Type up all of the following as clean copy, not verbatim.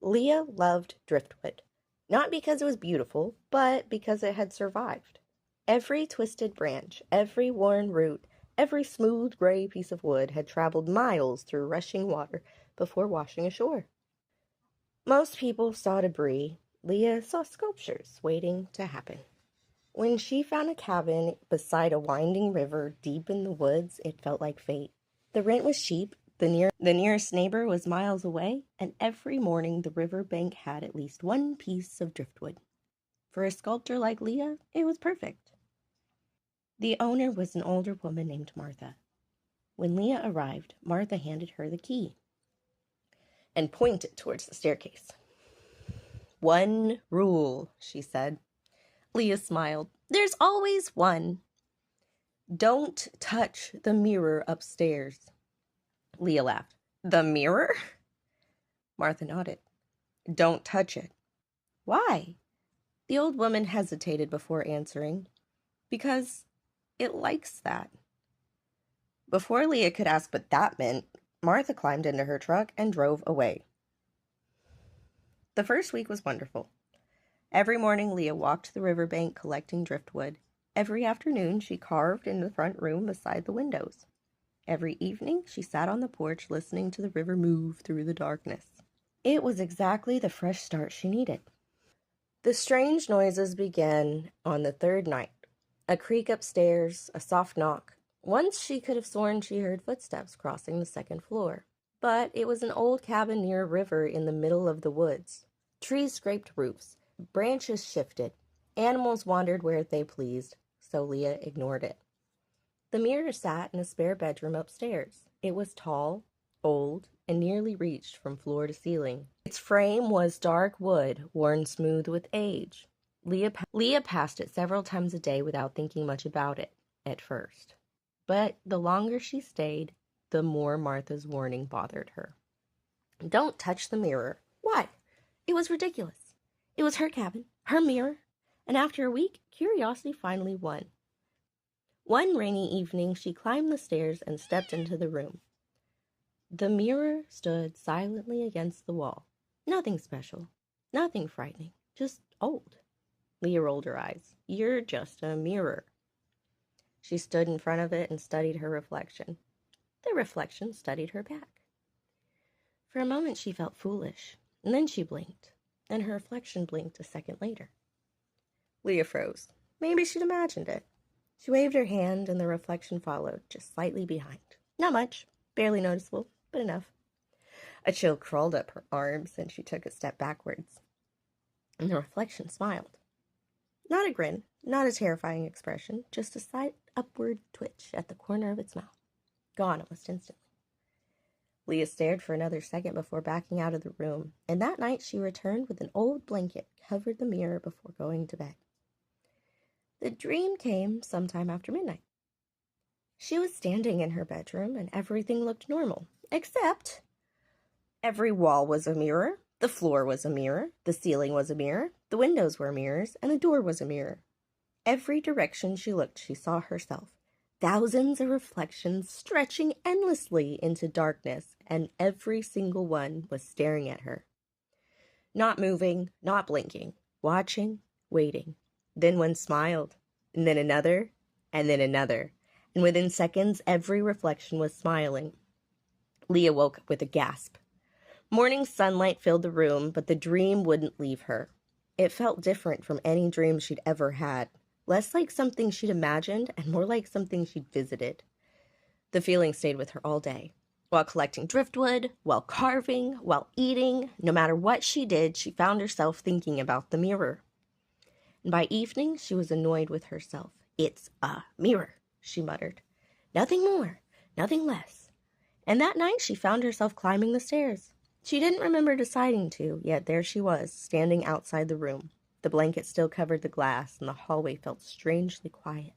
Leah loved driftwood, not because it was beautiful, but because it had survived. Every twisted branch, every worn root, every smooth gray piece of wood had traveled miles through rushing water before washing ashore. Most people saw debris. Leah saw sculptures waiting to happen. When she found a cabin beside a winding river deep in the woods, it felt like fate. The rent was cheap, the nearest neighbor was miles away, and every morning the river bank had at least one piece of driftwood. For a sculptor like Leah, it was perfect. The owner was an older woman named Martha. When Leah arrived, Martha handed her the key and pointed towards the staircase. "One rule," she said. Leah smiled. "There's always one. Don't touch the mirror upstairs." Leah laughed. "The mirror?" Martha nodded. "Don't touch it." "Why?" The old woman hesitated before answering. "Because it likes that." Before Leah could ask what that meant, Martha climbed into her truck and drove away. The first week was wonderful. Every morning Leah walked to the riverbank collecting driftwood. Every afternoon she carved in the front room beside the windows. Every evening she sat on the porch listening to the river move through the darkness. It was exactly the fresh start she needed. The strange noises began on the third night. A creak upstairs, a soft knock. Once she could have sworn she heard footsteps crossing the second floor. But it was an old cabin near a river in the middle of the woods. Trees scraped roofs. Branches shifted. Animals wandered where they pleased, so Leah ignored it. The mirror sat in a spare bedroom upstairs. It was tall, old, and nearly reached from floor to ceiling. Its frame was dark wood, worn smooth with age. Leah passed it several times a day without thinking much about it at first. But the longer she stayed, the more Martha's warning bothered her. Don't touch the mirror. Why? It was ridiculous. It was her cabin, her mirror, and after a week, curiosity finally won. One rainy evening, she climbed the stairs and stepped into the room. The mirror stood silently against the wall. Nothing special, nothing frightening, just old. Leah rolled her eyes. "You're just a mirror." She stood in front of it and studied her reflection. The reflection studied her back. For a moment she felt foolish, and then she blinked, and her reflection blinked a second later. Leah froze. Maybe she'd imagined it. She waved her hand, and the reflection followed, just slightly behind. Not much, barely noticeable, but enough. A chill crawled up her arms, and she took a step backwards. And the reflection smiled. Not a grin, not a terrifying expression, just a slight upward twitch at the corner of its mouth. Gone almost instantly. Leah stared for another second before backing out of the room, and that night she returned with an old blanket, covered the mirror before going to bed. The dream came sometime after midnight. She was standing in her bedroom, and everything looked normal, except every wall was a mirror, the floor was a mirror, the ceiling was a mirror, the windows were mirrors, and the door was a mirror. Every direction she looked, she saw herself. Thousands of reflections stretching endlessly into darkness, and every single one was staring at her. Not moving, not blinking, watching, waiting. Then one smiled, and then another, and then another. And within seconds, every reflection was smiling. Leah woke up with a gasp. Morning sunlight filled the room, but the dream wouldn't leave her. It felt different from any dream she'd ever had. Less like something she'd imagined and more like something she'd visited. The feeling stayed with her all day. While collecting driftwood, while carving, while eating, no matter what she did, she found herself thinking about the mirror. And by evening, she was annoyed with herself. "It's a mirror," she muttered. "Nothing more, nothing less." And that night, she found herself climbing the stairs. She didn't remember deciding to, yet there she was, standing outside the room. The blanket still covered the glass, and the hallway felt strangely quiet.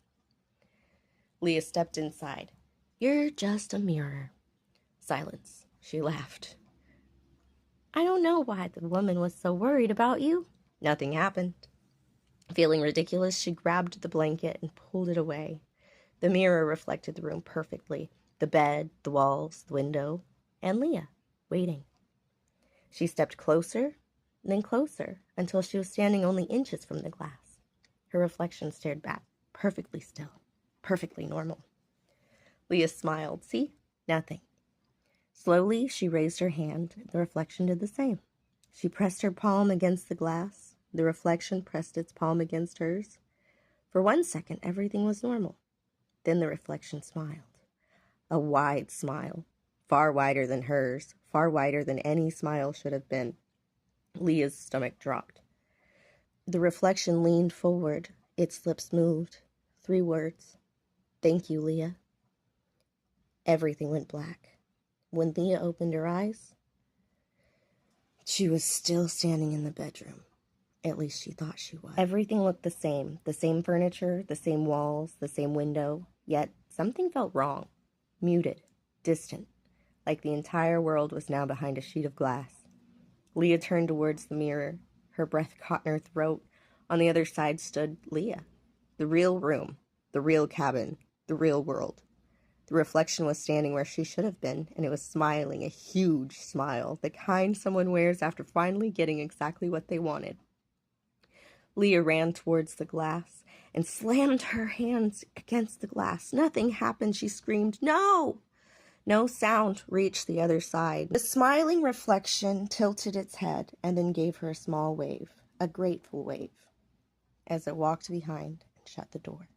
Leah stepped inside. "You're just a mirror." Silence. She laughed. "I don't know why the woman was so worried about you." Nothing happened. Feeling ridiculous, she grabbed the blanket and pulled it away. The mirror reflected the room perfectly. The bed, the walls, the window, and Leah, waiting. She stepped closer, then closer, until she was standing only inches from the glass. Her reflection stared back, perfectly still, perfectly normal. Leah smiled. See? Nothing. Slowly, she raised her hand. The reflection did the same. She pressed her palm against the glass. The reflection pressed its palm against hers. For 1 second, everything was normal. Then the reflection smiled. A wide smile, far wider than hers, far wider than any smile should have been. Leah's stomach dropped. The reflection leaned forward. Its lips moved. 3 words. Thank you, Leah. Everything went black. When Leah opened her eyes, she was still standing in the bedroom. At least she thought she was. Everything looked the same furniture, the same walls, the same window, yet something felt wrong, muted, distant, like the entire world was now behind a sheet of glass. Leah turned towards the mirror. Her breath caught in her throat. On the other side stood Leah. The real room, the real cabin, the real world. The reflection was standing where she should have been, and it was smiling, a huge smile, the kind someone wears after finally getting exactly what they wanted. Leah ran towards the glass and slammed her hands against the glass. Nothing happened, she screamed, "No!" No sound reached the other side. The smiling reflection tilted its head and then gave her a small wave, a grateful wave, as it walked behind and shut the door.